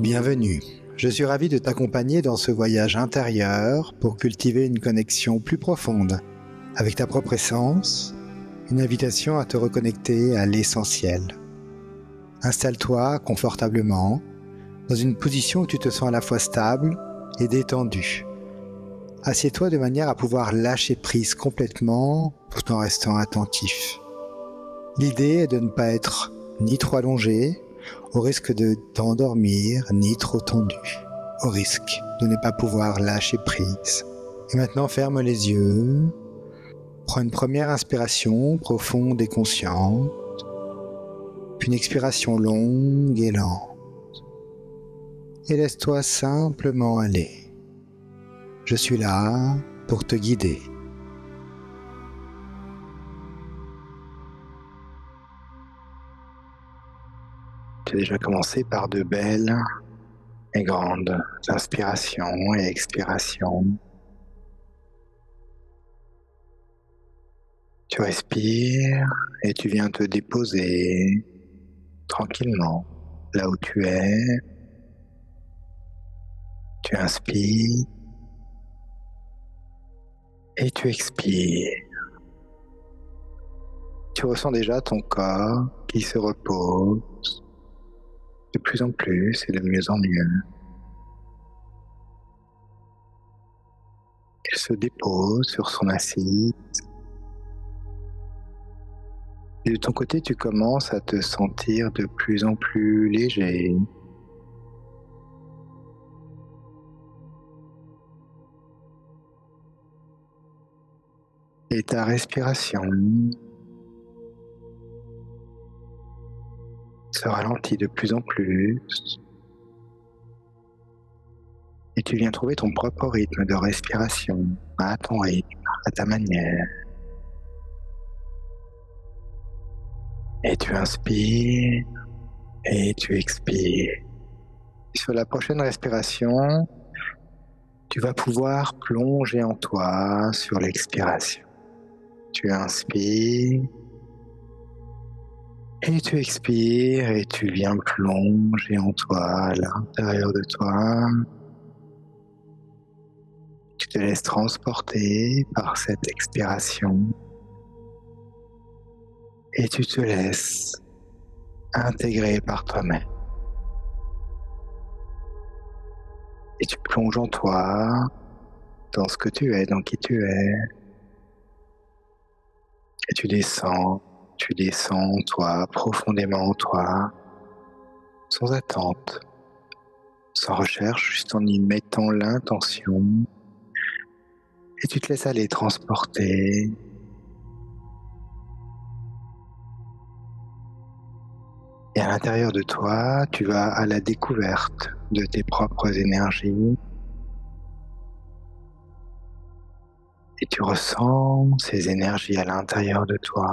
Bienvenue, je suis ravi de t'accompagner dans ce voyage intérieur pour cultiver une connexion plus profonde avec ta propre essence, une invitation à te reconnecter à l'essentiel. Installe-toi confortablement dans une position où tu te sens à la fois stable et détendu. Assieds-toi de manière à pouvoir lâcher prise complètement tout en restant attentif. L'idée est de ne pas être ni trop allongé, au risque de t'endormir, ni trop tendu, au risque de ne pas pouvoir lâcher prise. Et maintenant, ferme les yeux, prends une première inspiration profonde et consciente, puis une expiration longue et lente, et laisse-toi simplement aller. Je suis là pour te guider. Tu as déjà commencé par de belles et grandes inspirations et expirations. Tu respires et tu viens te déposer tranquillement là où tu es. Tu inspires et tu expires. Tu ressens déjà ton corps qui se repose de plus en plus et de mieux en mieux. Il se dépose sur son assise. Et de ton côté, tu commences à te sentir de plus en plus léger. Et ta respiration se ralentit de plus en plus. Et tu viens trouver ton propre rythme de respiration, à ton rythme, à ta manière. Et tu inspires et tu expires. Et sur la prochaine respiration, tu vas pouvoir plonger en toi sur l'expiration. Tu inspires et tu expires et tu viens plonger en toi, à l'intérieur de toi. Tu te laisses transporter par cette expiration et tu te laisses intégrer par toi-même. Et tu plonges en toi, dans ce que tu es, dans qui tu es. Et tu descends en toi, profondément en toi, sans attente, sans recherche, juste en y mettant l'intention. Et tu te laisses aller transporter. Et à l'intérieur de toi, tu vas à la découverte de tes propres énergies. Et tu ressens ces énergies à l'intérieur de toi,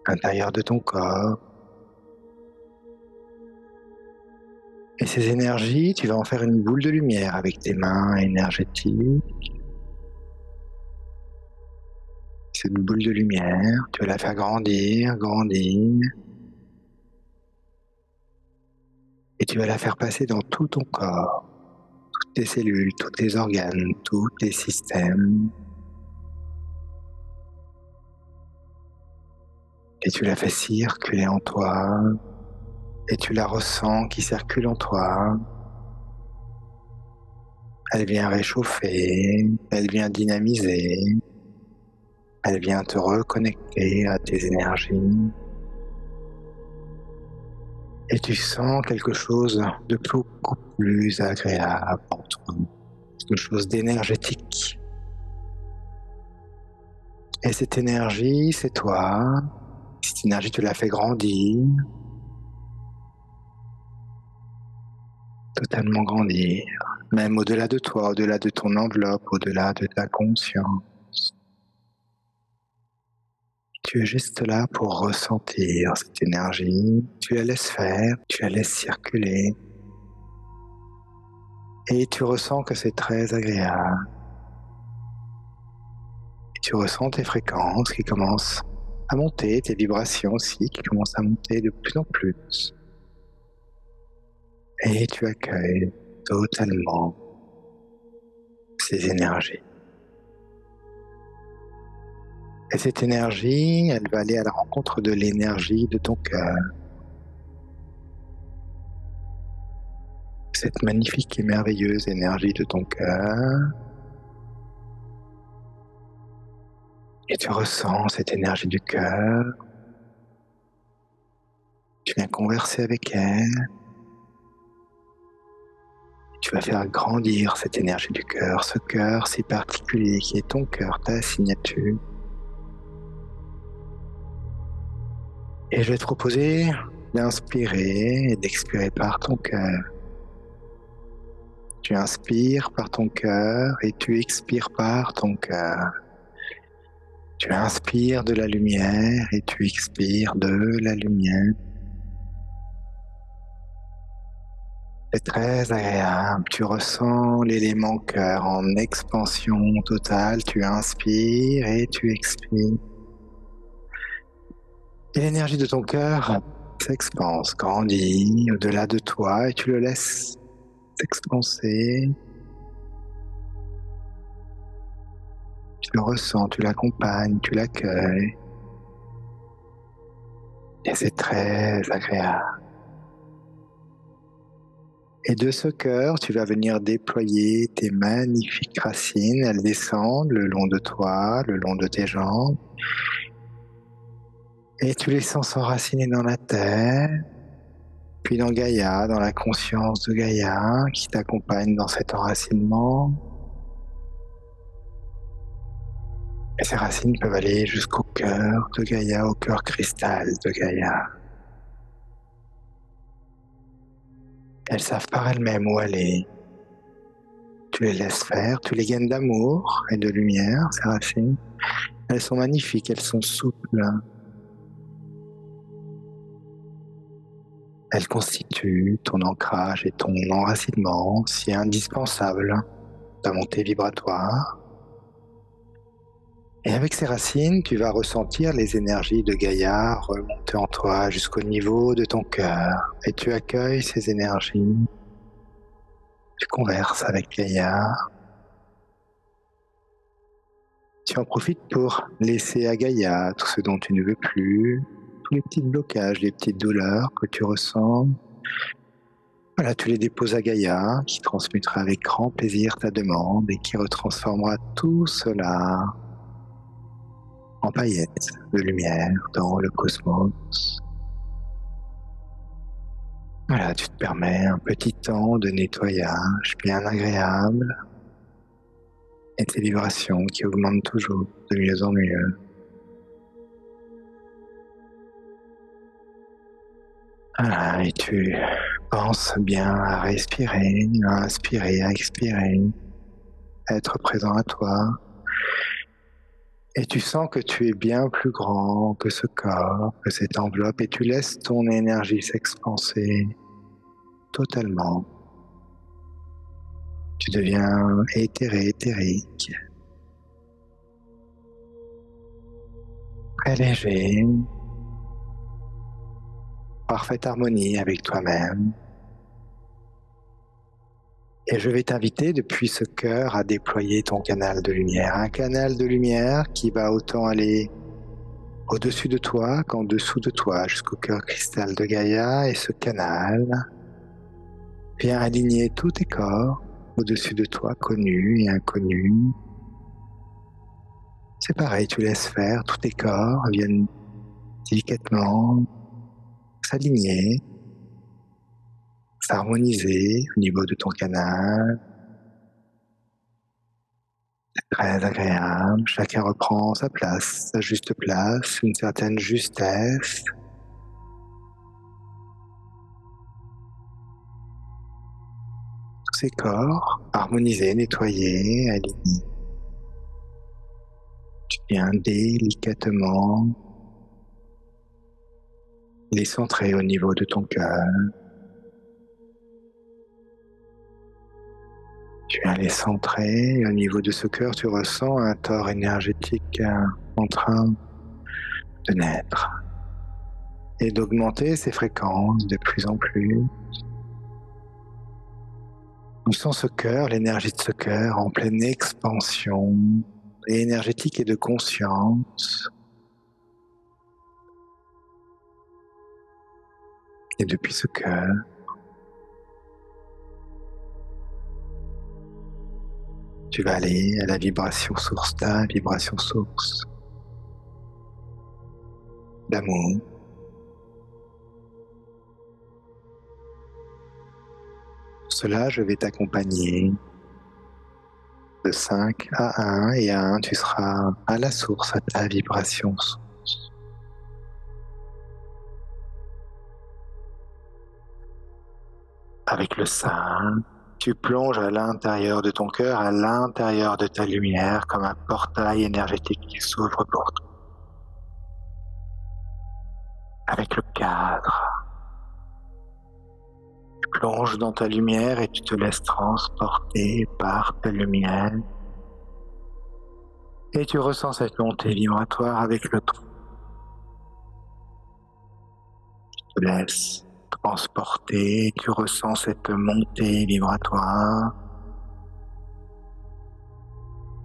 à l'intérieur de ton corps. Et ces énergies, tu vas en faire une boule de lumière avec tes mains énergétiques. Cette boule de lumière, tu vas la faire grandir, grandir. Et tu vas la faire passer dans tout ton corps, toutes tes cellules, tous tes organes, tous tes systèmes. Et tu la fais circuler en toi, et tu la ressens qui circule en toi. Elle vient réchauffer, elle vient dynamiser, elle vient te reconnecter à tes énergies. Et tu sens quelque chose de beaucoup plus agréable en toi, quelque chose d'énergétique. Et cette énergie, c'est toi. Cette énergie, tu la fais grandir, totalement grandir, même au-delà de toi, au-delà de ton enveloppe, au-delà de ta conscience. Tu es juste là pour ressentir cette énergie, tu la laisses faire, tu la laisses circuler, et tu ressens que c'est très agréable. Et tu ressens tes fréquences qui commencent à monter, tes vibrations aussi qui commencent à monter de plus en plus. Et tu accueilles totalement ces énergies. Et cette énergie, elle va aller à la rencontre de l'énergie de ton cœur. Cette magnifique et merveilleuse énergie de ton cœur. Et tu ressens cette énergie du cœur. Tu viens converser avec elle. Tu vas faire grandir cette énergie du cœur, ce cœur si particulier qui est ton cœur, ta signature. Et je vais te proposer d'inspirer et d'expirer par ton cœur. Tu inspires par ton cœur et tu expires par ton cœur. Tu inspires de la lumière et tu expires de la lumière. C'est très agréable, tu ressens l'élément cœur en expansion totale, tu inspires et tu expires. Et l'énergie de ton cœur s'expanse, grandit au-delà de toi et tu le laisses s'expanser. Tu le ressens, tu l'accompagnes, tu l'accueilles. Et c'est très agréable. Et de ce cœur, tu vas venir déployer tes magnifiques racines. Elles descendent le long de toi, le long de tes jambes. Et tu les sens s'enraciner dans la terre, puis dans Gaïa, dans la conscience de Gaïa qui t'accompagne dans cet enracinement. Et ces racines peuvent aller jusqu'au cœur de Gaïa, au cœur cristal de Gaïa. Elles savent par elles-mêmes où aller. Tu les laisses faire, tu les gagnes d'amour et de lumière, ces racines. Elles sont magnifiques, elles sont souples. Elles constituent ton ancrage et ton enracinement si indispensable de ta montée vibratoire. Et avec ces racines, tu vas ressentir les énergies de Gaïa remonter en toi jusqu'au niveau de ton cœur. Et tu accueilles ces énergies. Tu converses avec Gaïa. Tu en profites pour laisser à Gaïa tout ce dont tu ne veux plus, tous les petits blocages, les petites douleurs que tu ressens. Voilà, tu les déposes à Gaïa, qui transmutera avec grand plaisir ta demande et qui retransformera tout cela en paillettes de lumière dans le cosmos. Voilà, tu te permets un petit temps de nettoyage bien agréable et tes vibrations qui augmentent toujours de mieux en mieux. Voilà, et tu penses bien à respirer, à inspirer, à expirer, à être présent à toi. Et tu sens que tu es bien plus grand que ce corps, que cette enveloppe, et tu laisses ton énergie s'expanser totalement. Tu deviens éthéré, éthérique, très léger, parfaite harmonie avec toi-même. Et je vais t'inviter depuis ce cœur à déployer ton canal de lumière. Un canal de lumière qui va autant aller au-dessus de toi qu'en dessous de toi, jusqu'au cœur cristal de Gaïa. Et ce canal vient aligner tous tes corps au-dessus de toi, connus et inconnus. C'est pareil, tu laisses faire, tous tes corps viennent délicatement s'aligner, s'harmoniser au niveau de ton canal. C'est très agréable, chacun reprend sa place, sa juste place, une certaine justesse. Tous ces corps harmonisés, nettoyés, alignés. Tu viens délicatement les centrer au niveau de ton cœur. Tu viens les centrer et au niveau de ce cœur, tu ressens un tore énergétique en train de naître et d'augmenter ses fréquences de plus en plus. Tu sens ce cœur, l'énergie de ce cœur en pleine expansion, et énergétique et de conscience. Et depuis ce cœur, tu vas aller à la vibration source, ta vibration source d'amour. Pour cela, je vais t'accompagner de 5 à 1, et à 1, tu seras à la source, à ta vibration source. Avec le 5, tu plonges à l'intérieur de ton cœur, à l'intérieur de ta lumière, comme un portail énergétique qui s'ouvre pour toi. Avec le 4, tu plonges dans ta lumière et tu te laisses transporter par ta lumière. Et tu ressens cette montée vibratoire avec le 3. Tu te laisses transporter, tu ressens cette montée vibratoire.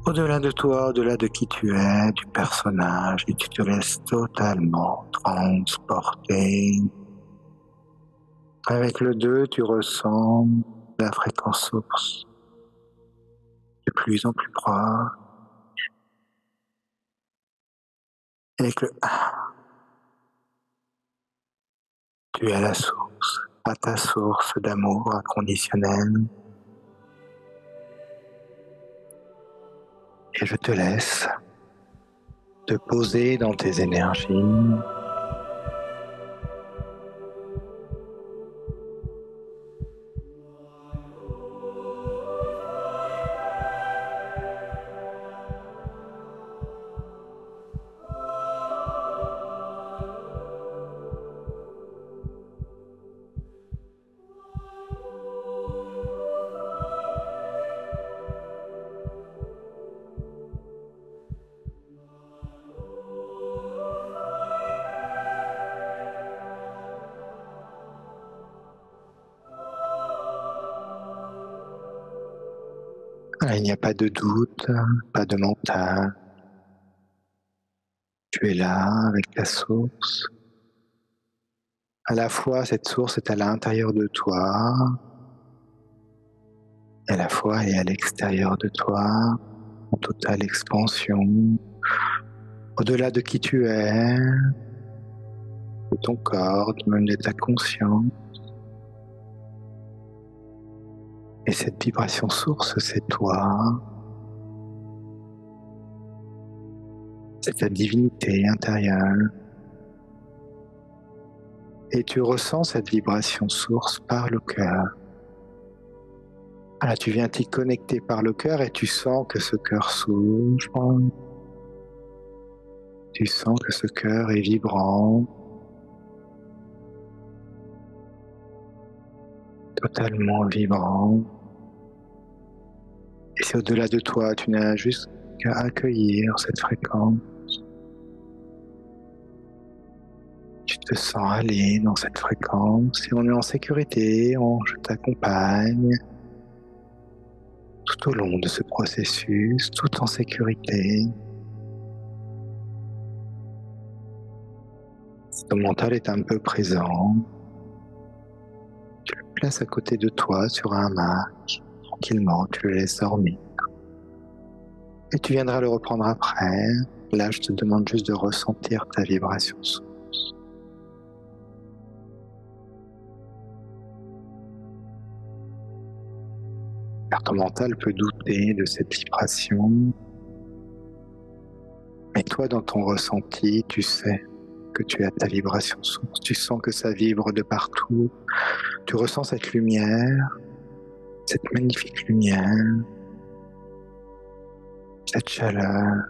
Au-delà de toi, au-delà de qui tu es, du personnage, et tu te laisses totalement transporter. Avec le 2, tu ressens la fréquence source de plus en plus proche. Avec le 1, tu es à la source, à ta source d'amour inconditionnel. Et je te laisse te poser dans tes énergies. Il n'y a pas de doute, pas de mental. Tu es là avec ta source. À la fois, cette source est à l'intérieur de toi, et à la fois, elle est à l'extérieur de toi, en totale expansion, au-delà de qui tu es, de ton corps, même de ta conscience. Et cette vibration source, c'est toi. C'est ta divinité intérieure. Et tu ressens cette vibration source par le cœur. Là, tu viens t'y connecter par le cœur et tu sens que ce cœur s'ouvre. Tu sens que ce cœur est vibrant, totalement vibrant. Et c'est au-delà de toi, tu n'as juste qu'à accueillir cette fréquence. Tu te sens aller dans cette fréquence et on est en sécurité, je t'accompagne tout au long de ce processus, tout en sécurité. Si ton mental est un peu présent, tu le places à côté de toi sur un hamac, tranquillement, tu le laisses dormir. Et tu viendras le reprendre après. Là, je te demande juste de ressentir ta vibration source. Car ton mental peut douter de cette vibration. Mais toi, dans ton ressenti, tu sais que tu as ta vibration source. Tu sens que ça vibre de partout. Tu ressens cette lumière, cette magnifique lumière, cette chaleur,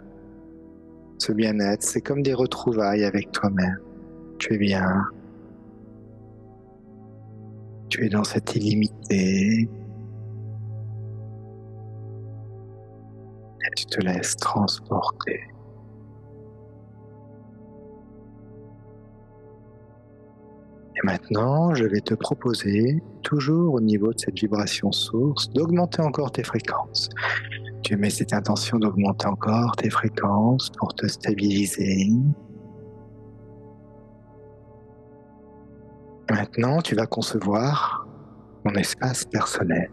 ce bien-être. C'est comme des retrouvailles avec toi-même. Tu es bien. Tu es dans cette illimité. Et tu te laisses transporter. Et Maintenant, je vais te proposer, toujours au niveau de cette vibration source, d'augmenter encore tes fréquences. Tu mets cette intention d'augmenter encore tes fréquences pour te stabiliser. Maintenant, tu vas concevoir ton espace personnel.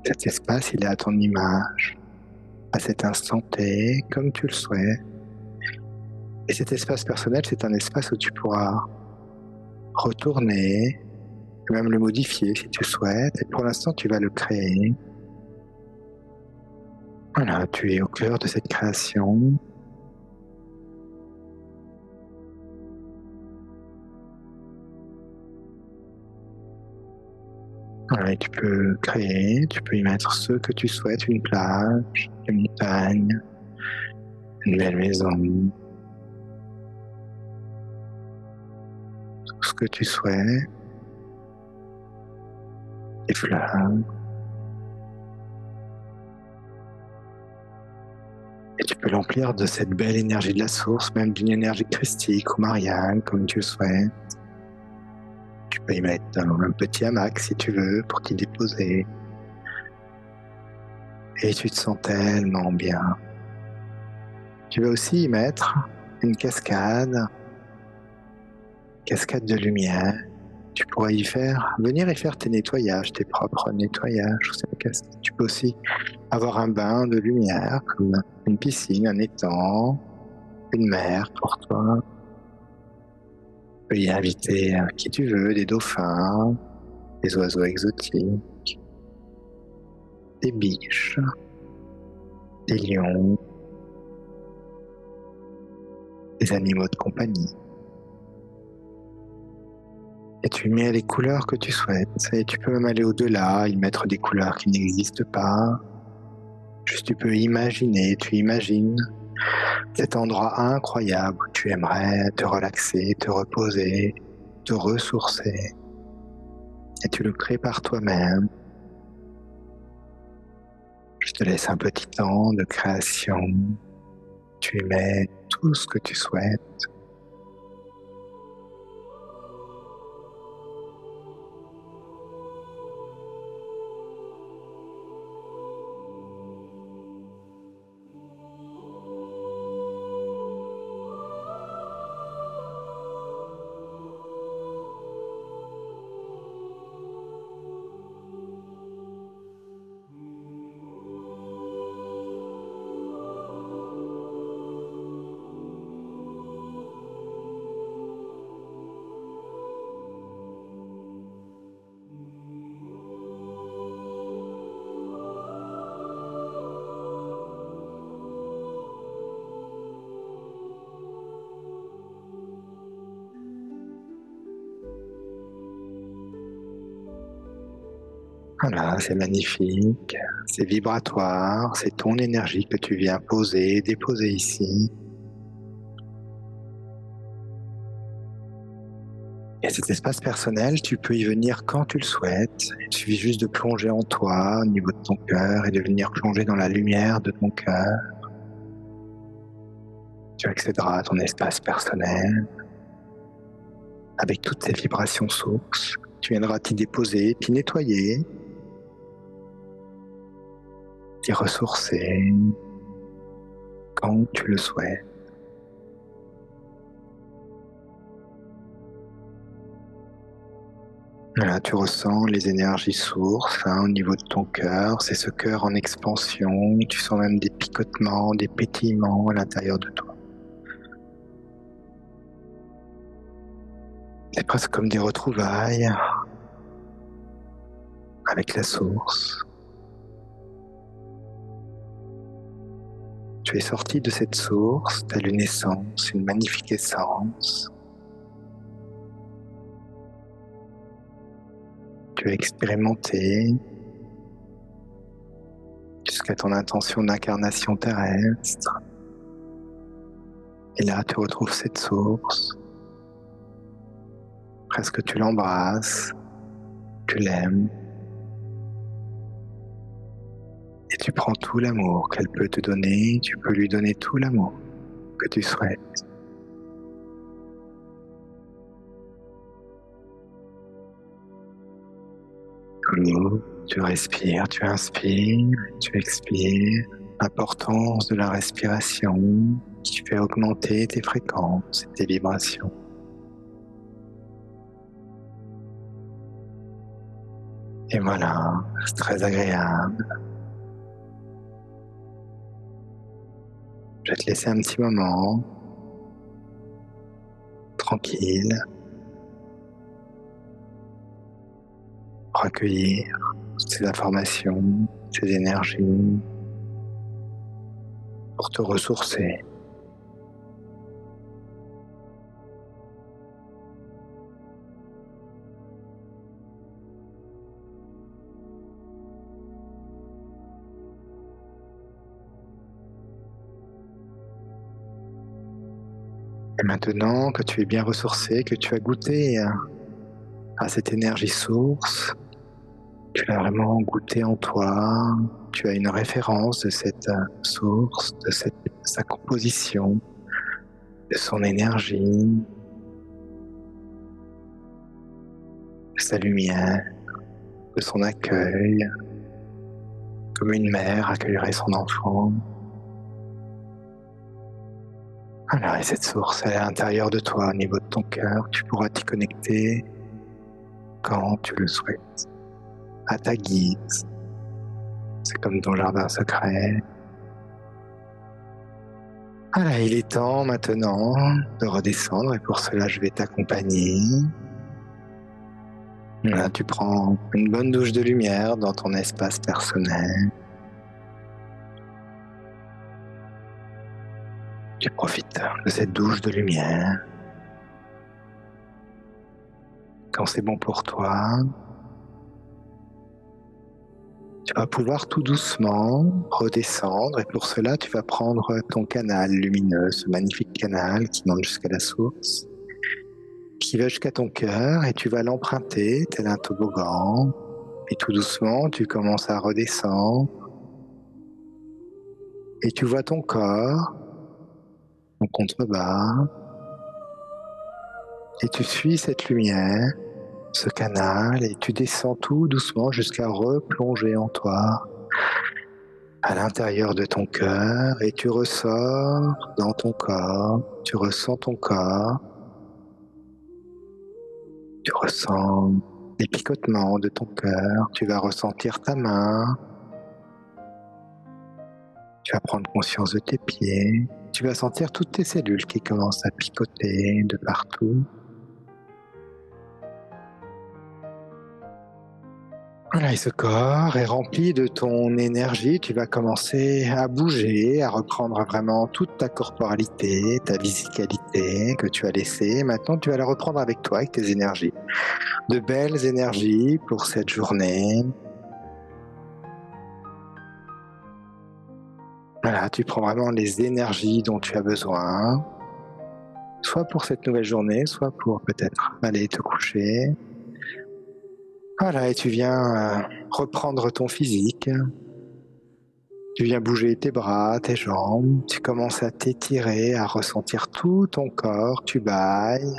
Cet espace, il est à ton image, à cet instant T, comme tu le souhaites. Et cet espace personnel, c'est un espace où tu pourras retourner, et même le modifier si tu souhaites. Et pour l'instant, tu vas le créer. Voilà, tu es au cœur de cette création. Voilà, et tu peux créer, tu peux y mettre ce que tu souhaites, une plage, une montagne, une belle maison, tout ce que tu souhaites, des fleurs. Et tu peux l'emplir de cette belle énergie de la source, même d'une énergie christique ou mariale, comme tu le souhaites. Tu peux y mettre un petit hamac si tu veux, pour t'y déposer. Et tu te sens tellement bien. Tu vas aussi y mettre une cascade de lumière. Tu pourrais venir y faire tes nettoyages, tes propres nettoyages. Tu peux aussi avoir un bain de lumière, comme une piscine, un étang, une mer pour toi. Tu peux y inviter qui tu veux, des dauphins, des oiseaux exotiques, des biches, des lions, des animaux de compagnie. Et tu mets les couleurs que tu souhaites. Et tu peux même aller au-delà, y mettre des couleurs qui n'existent pas. Juste tu peux imaginer, tu imagines cet endroit incroyable où tu aimerais te relaxer, te reposer, te ressourcer. Et tu le crées par toi-même. Je te laisse un petit temps de création. Tu y mets tout ce que tu souhaites. Voilà, c'est magnifique, c'est vibratoire, c'est ton énergie que tu viens déposer ici. Et cet espace personnel, tu peux y venir quand tu le souhaites. Il suffit juste de plonger en toi, au niveau de ton cœur, et de venir plonger dans la lumière de ton cœur. Tu accéderas à ton espace personnel avec toutes ces vibrations sources. Tu viendras t'y déposer, t'y nettoyer, t'y ressourcer quand tu le souhaites. Voilà, tu ressens les énergies sources au niveau de ton cœur. C'est ce cœur en expansion. Tu sens même des picotements, des pétillements à l'intérieur de toi. C'est presque comme des retrouvailles avec la source. Tu es sorti de cette source, telle une essence, une magnifique essence. Tu as expérimenté jusqu'à ton intention d'incarnation terrestre. Et là, tu retrouves cette source. Presque tu l'embrasses, tu l'aimes. Et tu prends tout l'amour qu'elle peut te donner, tu peux lui donner tout l'amour que tu souhaites. Tu respires, tu inspires, tu expires. L'importance de la respiration qui fait augmenter tes fréquences et tes vibrations. Et voilà, c'est très agréable. Je vais te laisser un petit moment, tranquille, pour accueillir toutes ces informations, ces énergies, pour te ressourcer. Et maintenant que tu es bien ressourcé, que tu as goûté à cette énergie source, tu l'as vraiment goûté en toi, tu as une référence de cette source, de sa composition, de son énergie, de sa lumière, de son accueil, comme une mère accueillerait son enfant. Alors, et cette source, elle est à l'intérieur de toi, au niveau de ton cœur. Tu pourras t'y connecter quand tu le souhaites, à ta guise. C'est comme ton jardin secret. Voilà, il est temps maintenant de redescendre et pour cela, je vais t'accompagner. Là, tu prends une bonne douche de lumière dans ton espace personnel. Tu profites de cette douche de lumière. Quand c'est bon pour toi, tu vas pouvoir tout doucement redescendre et pour cela, tu vas prendre ton canal lumineux, ce magnifique canal qui monte jusqu'à la source, qui va jusqu'à ton cœur et tu vas l'emprunter tel un toboggan. Et tout doucement, tu commences à redescendre et tu vois ton corps en contrebas et tu suis cette lumière, ce canal et tu descends tout doucement jusqu'à replonger en toi à l'intérieur de ton cœur et tu ressors dans ton corps, tu ressens ton corps, tu ressens les picotements de ton cœur, tu vas ressentir ta main, tu vas prendre conscience de tes pieds, tu vas sentir toutes tes cellules qui commencent à picoter de partout. Voilà, et ce corps est rempli de ton énergie, tu vas commencer à bouger, à reprendre vraiment toute ta corporalité, ta physicalité que tu as laissée. Maintenant, tu vas la reprendre avec toi, avec tes énergies. De belles énergies pour cette journée. Voilà, tu prends vraiment les énergies dont tu as besoin, soit pour cette nouvelle journée, soit pour peut-être aller te coucher. Voilà, et tu viens reprendre ton physique. Tu viens bouger tes bras, tes jambes. Tu commences à t'étirer, à ressentir tout ton corps. Tu bailles.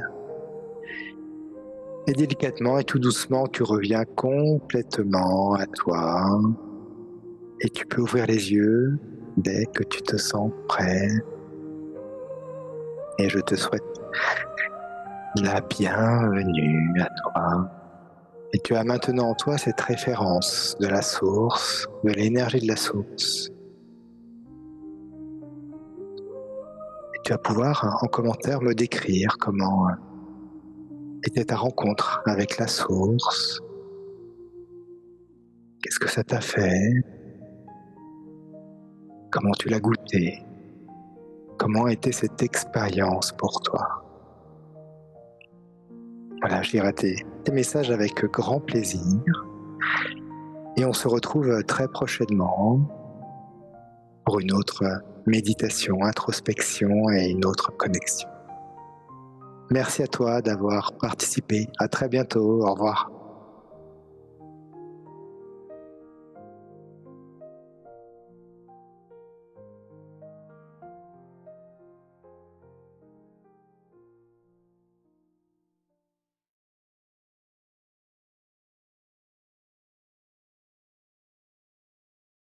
Et délicatement et tout doucement, tu reviens complètement à toi. Et tu peux ouvrir les yeux dès que tu te sens prêt. Et je te souhaite la bienvenue à toi. Et tu as maintenant en toi cette référence de la source, de l'énergie de la source. Et tu vas pouvoir en commentaire me décrire comment était ta rencontre avec la source. Qu'est-ce que ça t'a fait? Comment tu l'as goûté? Comment était cette expérience pour toi? Voilà, je lirai tes messages avec grand plaisir. Et on se retrouve très prochainement pour une autre méditation, introspection et une autre connexion. Merci à toi d'avoir participé. À très bientôt. Au revoir.